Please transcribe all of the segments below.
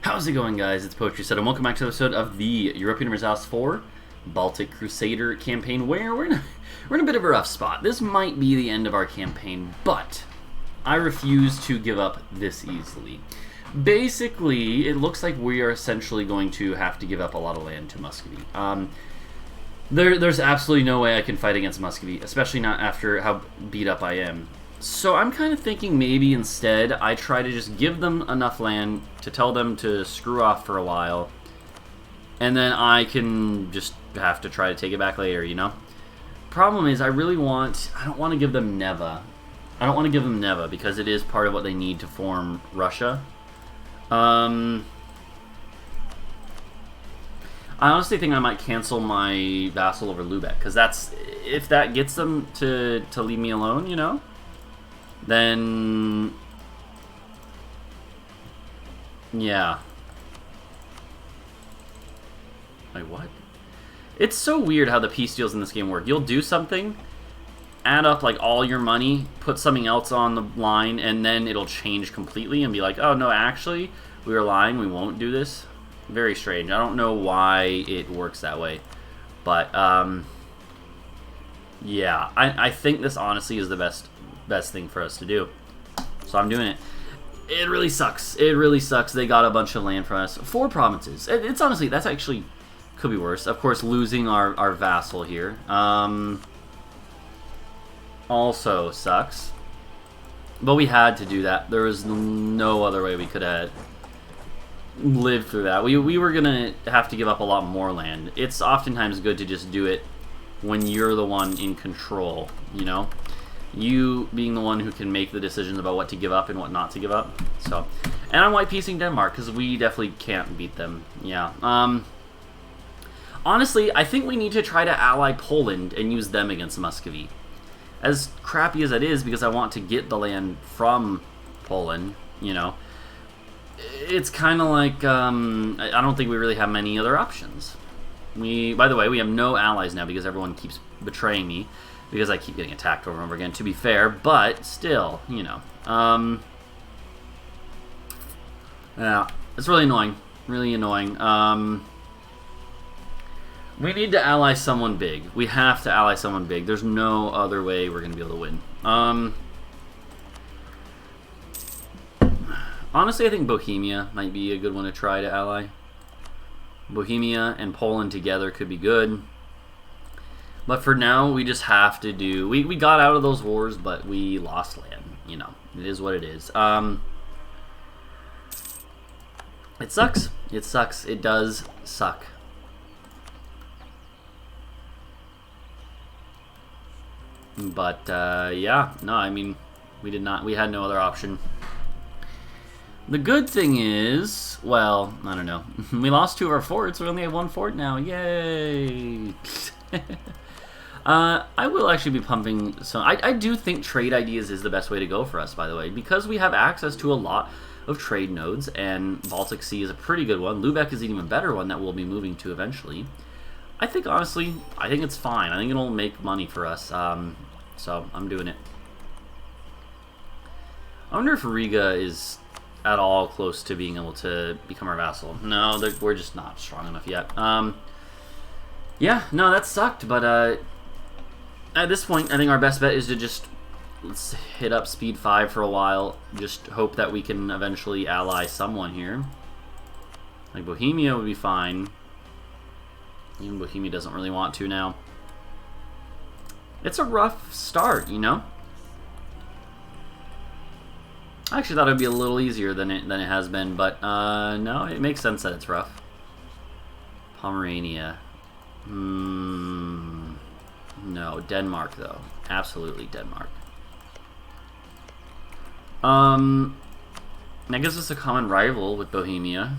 How's it going, guys? It's Poetry Set, and welcome back to the episode of the European Resource 4 Baltic Crusader campaign, where we're in a bit of a rough spot. This might be the end of our campaign, but I refuse to give up this easily. Basically, it looks like we are essentially going to have to give up a lot of land to Muscovy. There's absolutely no way I can fight against Muscovy, especially not after how beat up I am. So I'm kind of thinking maybe instead I try to just give them enough land to tell them to screw off for a while, and then I can just have to try to take it back later, you know? Problem is, I don't want to give them Neva. I don't want to give them Neva because it is part of what they need to form Russia. I honestly think I might cancel my vassal over Lubeck, because if that gets them to leave me alone, you know? Then, yeah. Wait, what? It's so weird how the peace deals in this game work. You'll do something, add up like all your money, put something else on the line, and then it'll change completely and be like, oh no, actually, we were lying, we won't do this. Very strange. I don't know why it works that way. But, yeah, I think this honestly is the best thing for us to do. So I'm doing it. It really sucks. It really sucks. They got a bunch of land from us. 4 provinces. It's honestly, that's actually could be worse. Of course, losing our vassal here. Also sucks. But we had to do that. There was no other way we could have lived through that. We were gonna have to give up a lot more land. It's oftentimes good to just do it when you're the one in control, you know? You being the one who can make the decisions about what to give up and what not to give up. So, and I'm white piecing Denmark because we definitely can't beat them. Yeah. Honestly, I think we need to try to ally Poland and use them against Muscovy. As crappy as that is, because I want to get the land from Poland, you know, it's kind of like, I don't think we really have many other options. By the way, we have no allies now because everyone keeps betraying me. Because I keep getting attacked over and over again, to be fair, but still, you know. Yeah, it's really annoying. Really annoying. We need to ally someone big. We have to ally someone big. There's no other way we're going to be able to win. Honestly, I think Bohemia might be a good one to try to ally. Bohemia and Poland together could be good. But for now, we just have to do... We got out of those wars, but we lost land. You know, it is what it is. It sucks. It sucks. It does suck. But, yeah. No, I mean, we had no other option. The good thing is... Well, I don't know. We lost 2 of our forts. We only have 1 fort now. Yay! I will actually be pumping some... I do think trade ideas is the best way to go for us, by the way, because we have access to a lot of trade nodes, and Baltic Sea is a pretty good one. Lubeck is an even better one that we'll be moving to eventually. I think, honestly, I think it's fine. I think it'll make money for us, so I'm doing it. I wonder if Riga is at all close to being able to become our vassal. No, we're just not strong enough yet. Yeah, no, that sucked, but at this point, I think our best bet is to just let's hit up speed 5 for a while. Just hope that we can eventually ally someone here. Like Bohemia would be fine. Even Bohemia doesn't really want to now. It's a rough start, you know? I actually thought it would be a little easier than it has been, but no, it makes sense that it's rough. Pomerania. No, Denmark though. Absolutely Denmark. That gives us a common rival with Bohemia.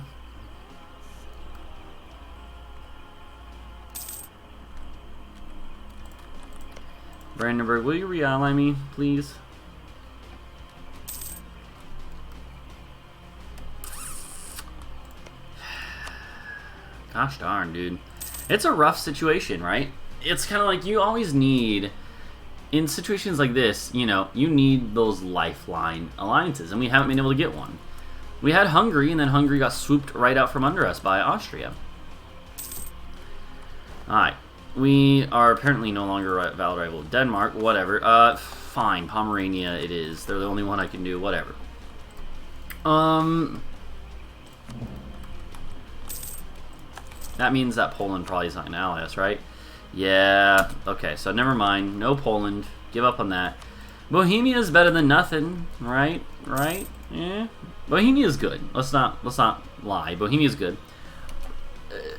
Brandenburg, will you re-ally me, please? Gosh darn, dude. It's a rough situation, right? It's kind of like you always need, in situations like this, you know, you need those lifeline alliances, and we haven't been able to get one. We had Hungary, and then Hungary got swooped right out from under us by Austria. Alright. We are apparently no longer a valid rival of Denmark. Whatever. Fine. Pomerania it is. They're the only one I can do. Whatever. That means that Poland probably is not going to ally us, right? Yeah. Okay, so never mind. No Poland. Give up on that. Bohemia is better than nothing, right? Right? Yeah. Bohemia is good. Let's not lie. Bohemia is good.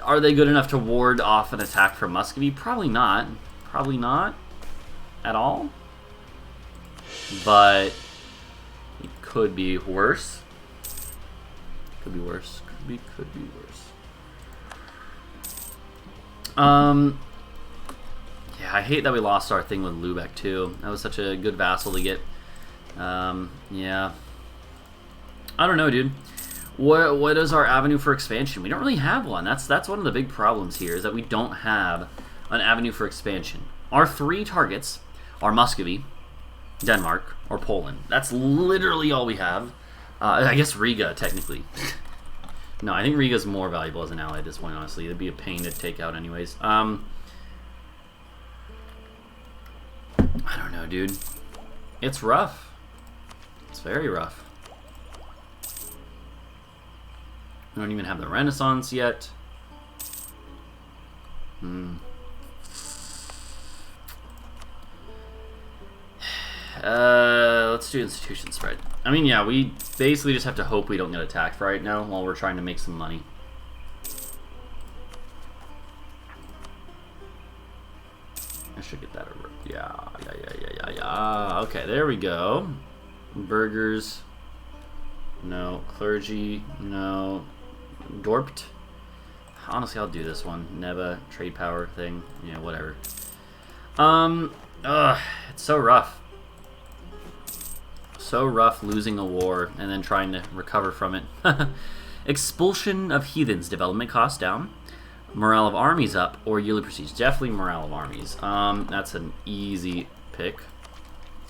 Are they good enough to ward off an attack from Muscovy? Probably not. Probably not at all. But it could be worse. Could be worse. Could be worse. Yeah, I hate that we lost our thing with Lubeck too. That was such a good vassal to get. Yeah. I don't know, dude. What is our avenue for expansion? We don't really have one. That's one of the big problems here, is that we don't have an avenue for expansion. Our 3 targets are Muscovy, Denmark, or Poland. That's literally all we have. I guess Riga, technically. No, I think Riga's more valuable as an ally at this point, honestly. It'd be a pain to take out anyways. I don't know, dude. It's rough. It's very rough. We don't even have the Renaissance yet. Let's do institution spread. I mean, yeah, we basically just have to hope we don't get attacked right now while we're trying to make some money. I should get that over. Yeah. Okay, there we go. Burghers. No. Clergy. No. Dorpt. Honestly, I'll do this one. Neva, trade power thing. Yeah, whatever. It's so rough. So rough losing a war and then trying to recover from it. Expulsion of heathens. Development cost down. Morale of armies up, or yearly prestige. Definitely morale of armies. That's an easy pick,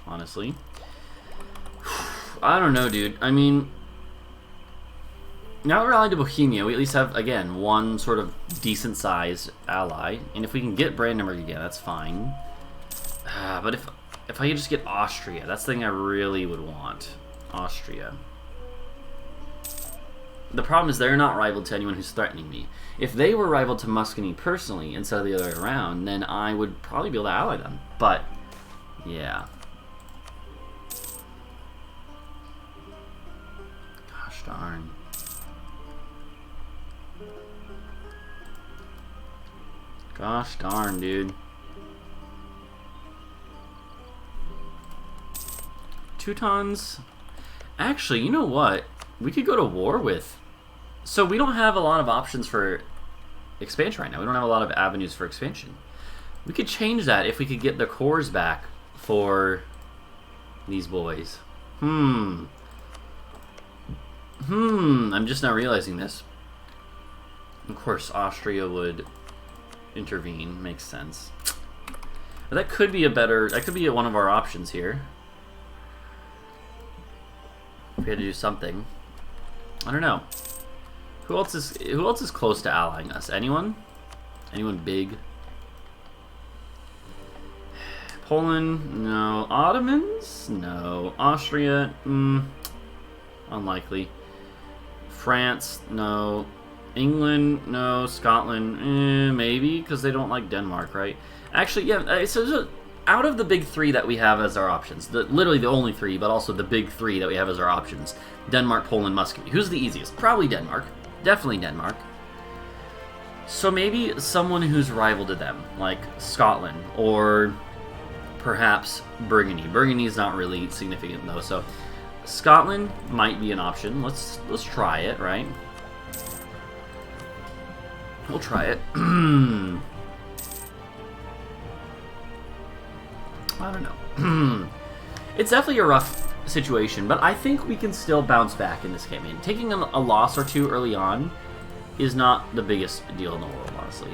honestly. I don't know, dude. I mean, now we're allied to Bohemia, we at least have, again, one sort of decent-sized ally. And if we can get Brandenburg again, that's fine. But if I could just get Austria, that's the thing I really would want. Austria. The problem is they're not rival to anyone who's threatening me. If they were rival to Muscovy personally instead of the other way around, then I would probably be able to ally them. But, yeah. Gosh darn. Gosh darn, dude. Teutons. Actually, you know what? We could go to war with. So we don't have a lot of options for expansion right now. We don't have a lot of avenues for expansion. We could change that if we could get the cores back for these boys. I'm just now realizing this. Of course, Austria would intervene. Makes sense. But that could be one of our options here. If we had to do something. I don't know. Who else is close to allying us? Anyone? Anyone big? Poland? No. Ottomans? No. Austria? Unlikely. France? No. England? No. Scotland? Maybe, because they don't like Denmark, right? Actually, yeah. So out of the big 3 that we have as our options, literally the only 3, but also the big 3 that we have as our options, Denmark, Poland, Muscovy. Who's the easiest? Probably Denmark. Definitely Denmark. So maybe someone who's rival to them, like Scotland, or perhaps Burgundy. Burgundy's not really significant though, so Scotland might be an option. Let's try it, right? We'll try it. I don't know. It's definitely a rough situation, but I think we can still bounce back in this campaign. Taking a loss or 2 early on is not the biggest deal in the world, honestly.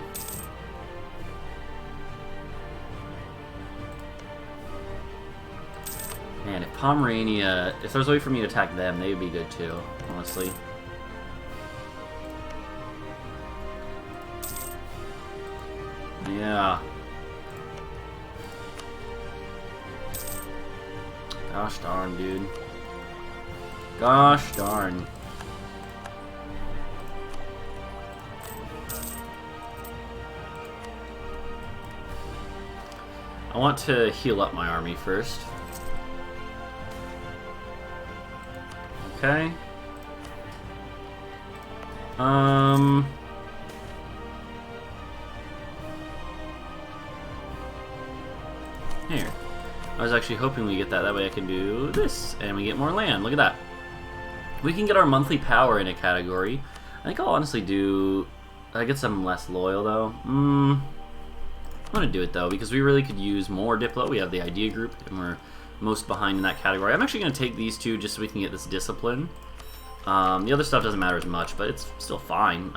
Man, if Pomerania... If there's a way for me to attack them, they would be good too, honestly. Yeah. Gosh darn, dude. Gosh darn. I want to heal up my army first. Okay. Here. I was actually hoping we get that. That way I can do this, and we get more land. Look at that. We can get our monthly power in a category. I think I'll honestly do... I get some less loyal, though. I'm going to do it, though, because we really could use more Diplo. We have the idea group, and we're most behind in that category. I'm actually going to take these two just so we can get this discipline. The other stuff doesn't matter as much, but it's still fine.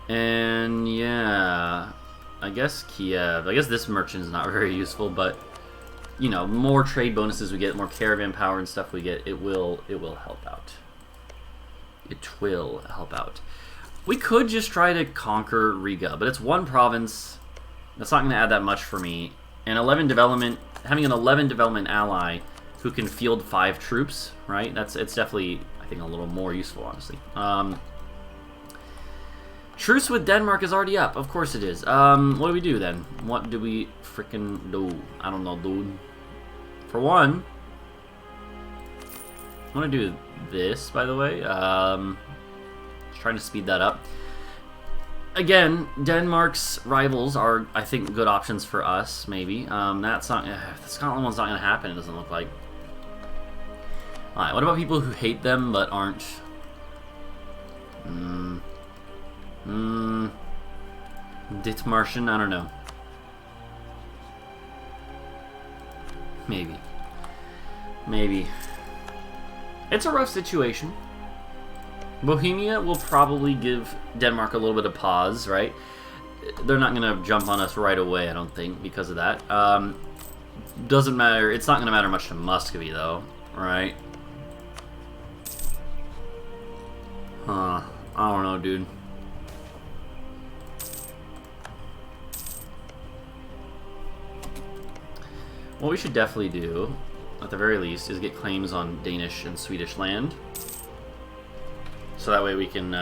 And, yeah... I guess Kiev. I guess this merchant is not very useful, but... You know, more trade bonuses we get, more caravan power and stuff we get, it will help out. It will help out. We could just try to conquer Riga, but it's one province. That's not going to add that much for me. And 11 development, having an 11 development ally who can field 5 troops, right? It's definitely, I think, a little more useful, honestly. Truce with Denmark is already up. Of course it is. What do we do then? What do we freaking do? I don't know, dude. For one, I want to do this, by the way. Just trying to speed that up. Again, Denmark's rivals are, I think, good options for us, maybe. That's not... the Scotland one's not going to happen, it doesn't look like. Alright, what about people who hate them but aren't... Dithmarschen? I don't know. Maybe. Maybe. It's a rough situation. Bohemia will probably give Denmark a little bit of pause, right? They're not going to jump on us right away, I don't think, because of that. Doesn't matter. It's not going to matter much to Muscovy, though, right? Huh. I don't know, dude. What we should definitely do, at the very least, is get claims on Danish and Swedish land. So that way we can,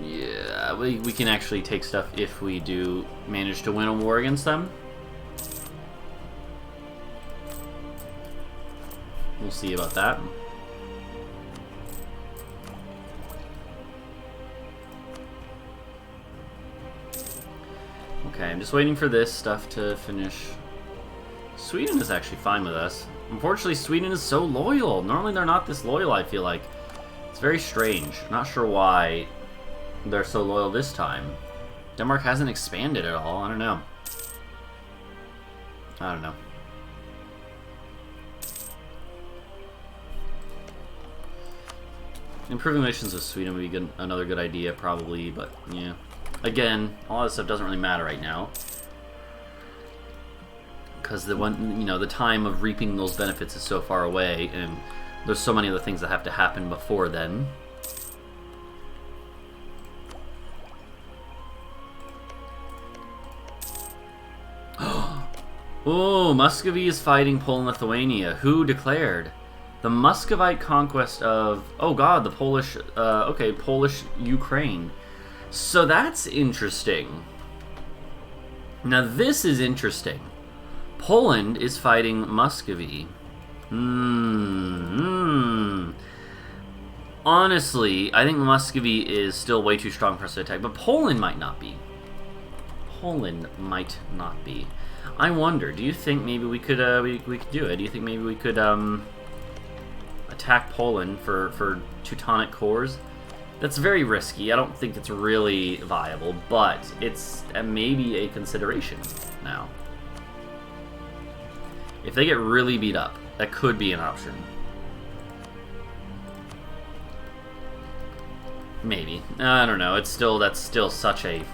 yeah, we can actually take stuff if we do manage to win a war against them. We'll see about that. Okay, I'm just waiting for this stuff to finish. Sweden is actually fine with us. Unfortunately, Sweden is so loyal. Normally they're not this loyal, I feel like. It's very strange. Not sure why they're so loyal this time. Denmark hasn't expanded at all. I don't know. I don't know. Improving relations with Sweden would be good, another good idea, probably, but yeah. Again, all this stuff doesn't really matter right now, because the one, you know, the time of reaping those benefits is so far away, and there's so many other things that have to happen before then. Oh, Muscovy is fighting Poland and Lithuania. Who declared? The Muscovite conquest of... Oh god, the Polish... okay, Polish Ukraine. So that's interesting. Now this is interesting. Poland is fighting Muscovy. Honestly, I think Muscovy is still way too strong for us to attack, but Poland might not be. Poland might not be. I wonder, do you think maybe we could we could do it? Do you think maybe we could attack Poland for Teutonic cores? That's very risky. I don't think it's really viable, but it's maybe a consideration now. If they get really beat up, that could be an option. Maybe. I don't know. It's still, that's still such a...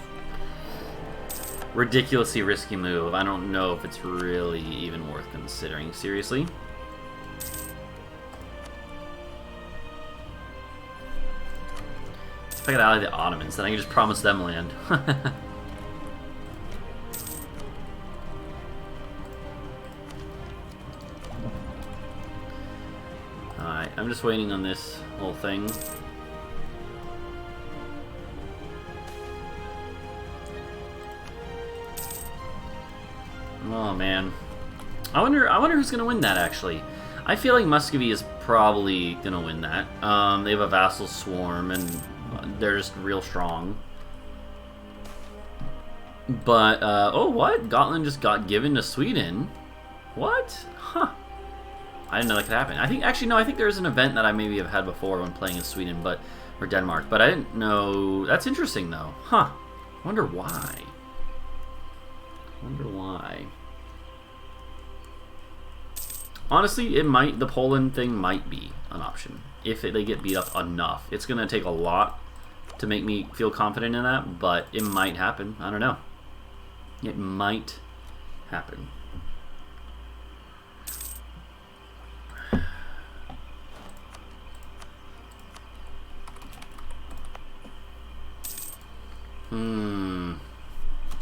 ridiculously risky move. I don't know if it's really even worth considering seriously. If I could ally the Ottomans, then I can just promise them land. Alright, I'm just waiting on this whole thing. Oh man, I wonder who's gonna win that. Actually, I feel like Muscovy is probably gonna win that. They have a vassal swarm and they're just real strong. But oh, what? Gotland just got given to Sweden. What? Huh? I didn't know that could happen. I think actually no. I think there's an event that I maybe have had before when playing in Sweden, or Denmark. But I didn't know. That's interesting though. Huh? Wonder why. Wonder why. Honestly, the Poland thing might be an option. If they get beat up enough. It's going to take a lot to make me feel confident in that, but it might happen. I don't know. It might happen.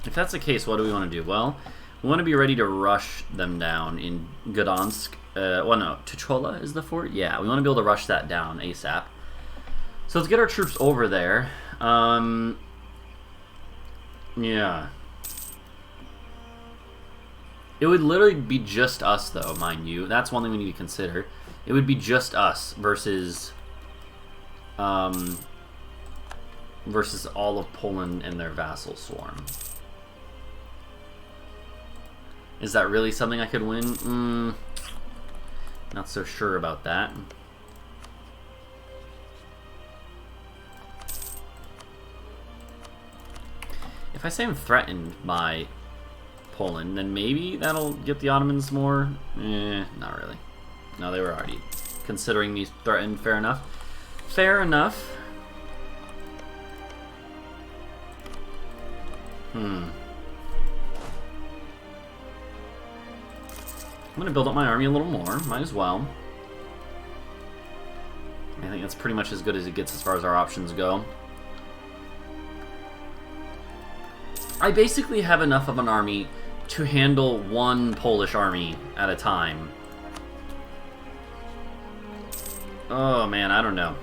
If that's the case, what do we want to do? Well, we want to be ready to rush them down in Gdansk. Well, no, Tuchola is the fort? Yeah, we want to be able to rush that down ASAP. So let's get our troops over there. Yeah. It would literally be just us, though, mind you. That's one thing we need to consider. It would be just us versus versus all of Poland and their vassal swarm. Is that really something I could win? Not so sure about that. If I say I'm threatened by Poland, then maybe that'll get the Ottomans more. Not really. No, they were already considering me threatened. Fair enough. Fair enough. I'm going to build up my army a little more. Might as well. I think that's pretty much as good as it gets as far as our options go. I basically have enough of an army to handle one Polish army at a time. Oh man, I don't know.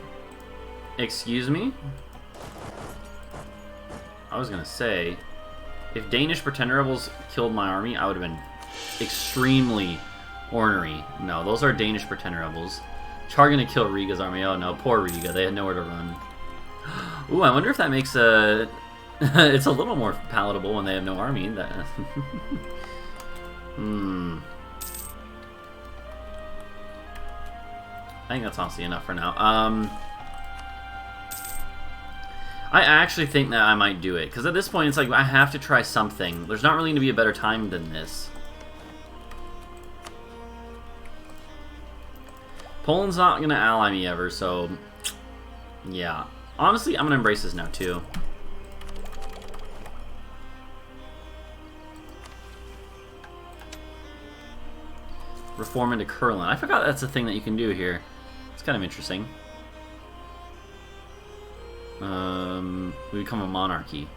Excuse me? I was going to say, if Danish pretender rebels killed my army, I would have been extremely ornery. No, those are Danish pretender rebels. Char gonna kill Riga's army. Oh no, poor Riga. They had nowhere to run. Ooh, I wonder if that makes a... it's a little more palatable when they have no army. That... I think that's honestly enough for now. I actually think that I might do it, because at this point it's like I have to try something. There's not really going to be a better time than this. Poland's not going to ally me ever, so yeah. Honestly, I'm going to embrace this now too. Reform into Kurland. I forgot that's a thing that you can do here. It's kind of interesting. We become a monarchy.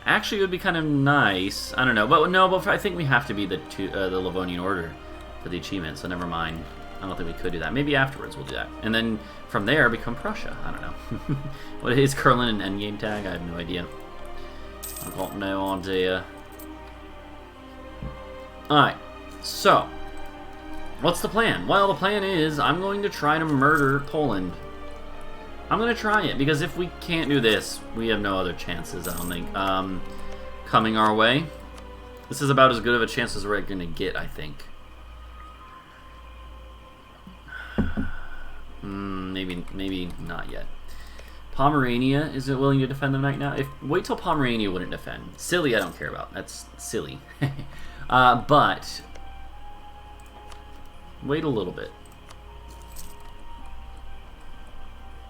Actually, it would be kind of nice. I don't know, but no. But I think we have to be the Livonian Order for the achievement. So never mind. I don't think we could do that. Maybe afterwards we'll do that, and then from there become Prussia. I don't know. What is Kurland and endgame tag? I have no idea. I've got no idea. All right. So, what's the plan? Well, the plan is I'm going to try to murder Poland. I'm going to try it, because if we can't do this, we have no other chances, I don't think, coming our way. This is about as good of a chance as we're going to get, I think. Maybe not yet. Pomerania, is it willing to defend them right now? Wait till Pomerania wouldn't defend. Silly, I don't care about. That's silly. But wait a little bit.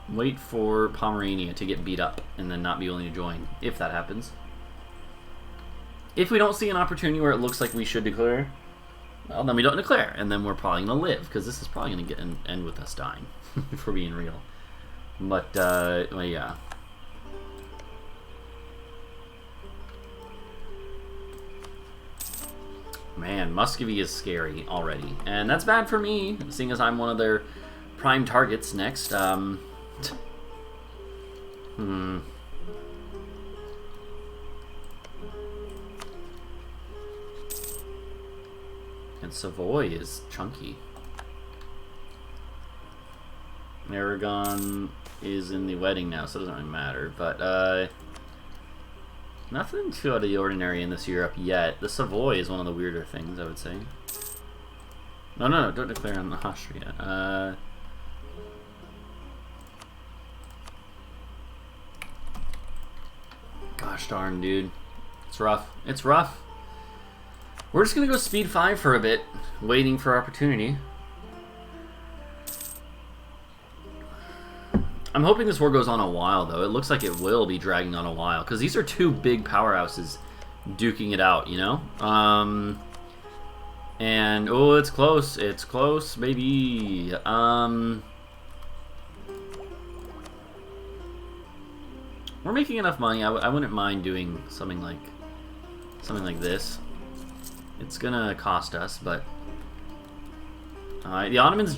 Wait for Pomerania to get beat up and then not be willing to join, if that happens. If we don't see an opportunity where it looks like we should declare, well, then we don't declare, and then we're probably going to live, because this is probably going to end with us dying, if we're being real. But, well, yeah. Man, Muscovy is scary already, and that's bad for me, seeing as I'm one of their prime targets next. And Savoy is chunky. Aragon is in the wedding now, so it doesn't really matter. But, nothing too out of the ordinary in this Europe yet. The Savoy is one of the weirder things, I would say. No, don't declare on the Austria. Gosh darn, dude. It's rough. It's rough. We're just going to go speed 5 for a bit, waiting for opportunity. I'm hoping this war goes on a while, though. It looks like it will be dragging on a while, because these are two big powerhouses duking it out, you know? And, oh, it's close. It's close, baby. We're making enough money. I wouldn't mind doing something like this. It's gonna cost us, but the Ottomans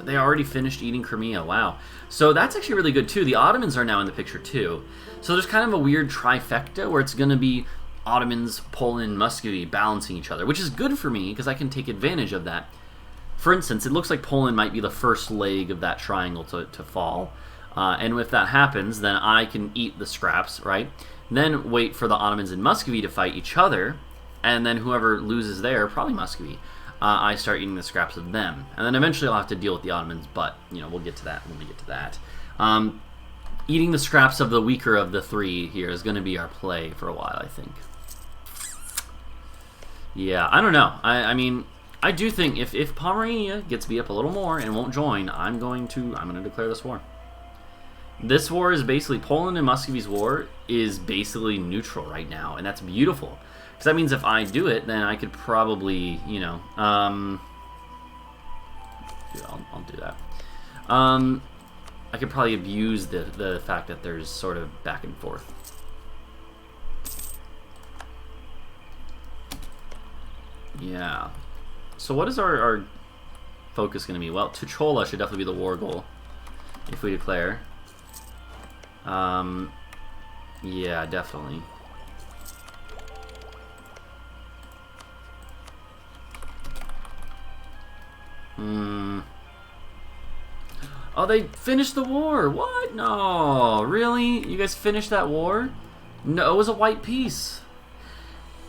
they already finished eating Crimea. Wow. So that's actually really good too. The Ottomans are now in the picture too. So there's kind of a weird trifecta where it's gonna be Ottomans, Poland, Muscovy balancing each other, which is good for me because I can take advantage of that. For instance, it looks like Poland might be the first leg of that triangle to fall. And if that happens, then I can eat the scraps, right? Then wait for the Ottomans and Muscovy to fight each other, and then whoever loses there, probably Muscovy, I start eating the scraps of them. And then eventually I'll have to deal with the Ottomans, but, you know, we'll get to that when we get to that. Eating the scraps of the weaker of the three here is going to be our play for a while, I think. Yeah, I don't know. I mean, I do think if Pomerania gets beat up a little more and won't join, I'm going to declare this war. This war is basically, Poland and Muscovy's war is basically neutral right now, and that's beautiful. Because that means if I do it, then I could probably, you know, I'll do that. I could probably abuse the fact that there's sort of back and forth. Yeah. So what is our focus going to be? Well, Tuchola should definitely be the war goal if we declare. Yeah, definitely. Oh, they finished the war. What? No, really? You guys finished that war? No, it was a white peace.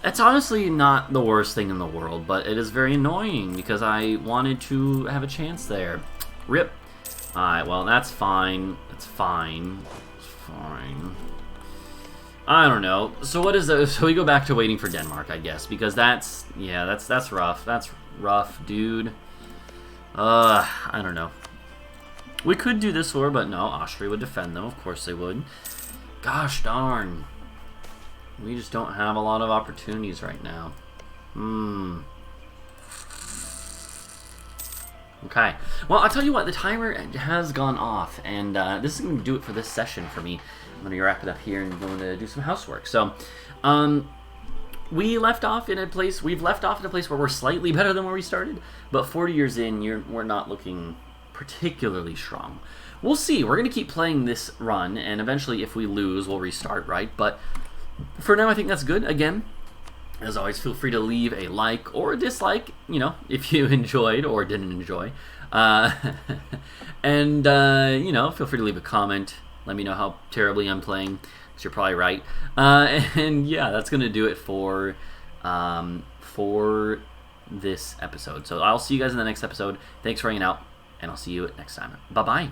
It's honestly not the worst thing in the world, but it is very annoying because I wanted to have a chance there. Rip. Alright, well, that's fine. That's fine. It's fine. I don't know. So what is the... So we go back to waiting for Denmark, I guess, because that's... Yeah, that's rough. That's rough, dude. I don't know. We could do this war, but no, Austria would defend them. Of course they would. Gosh darn. We just don't have a lot of opportunities right now. Okay. Well, I'll tell you what, the timer has gone off, and this is going to do it for this session for me. I'm going to wrap it up here and going to do some housework. So, we've left off in a place where we're slightly better than where we started, but 40 years in, we're not looking particularly strong. We'll see. We're going to keep playing this run, and eventually if we lose, we'll restart, right? But for now, I think that's good. Again, as always, feel free to leave a like or a dislike, you know, if you enjoyed or didn't enjoy. And, you know, feel free to leave a comment. Let me know how terribly I'm playing, because you're probably right. And yeah, that's going to do it for this episode. So I'll see you guys in the next episode. Thanks for hanging out, and I'll see you next time. Bye-bye.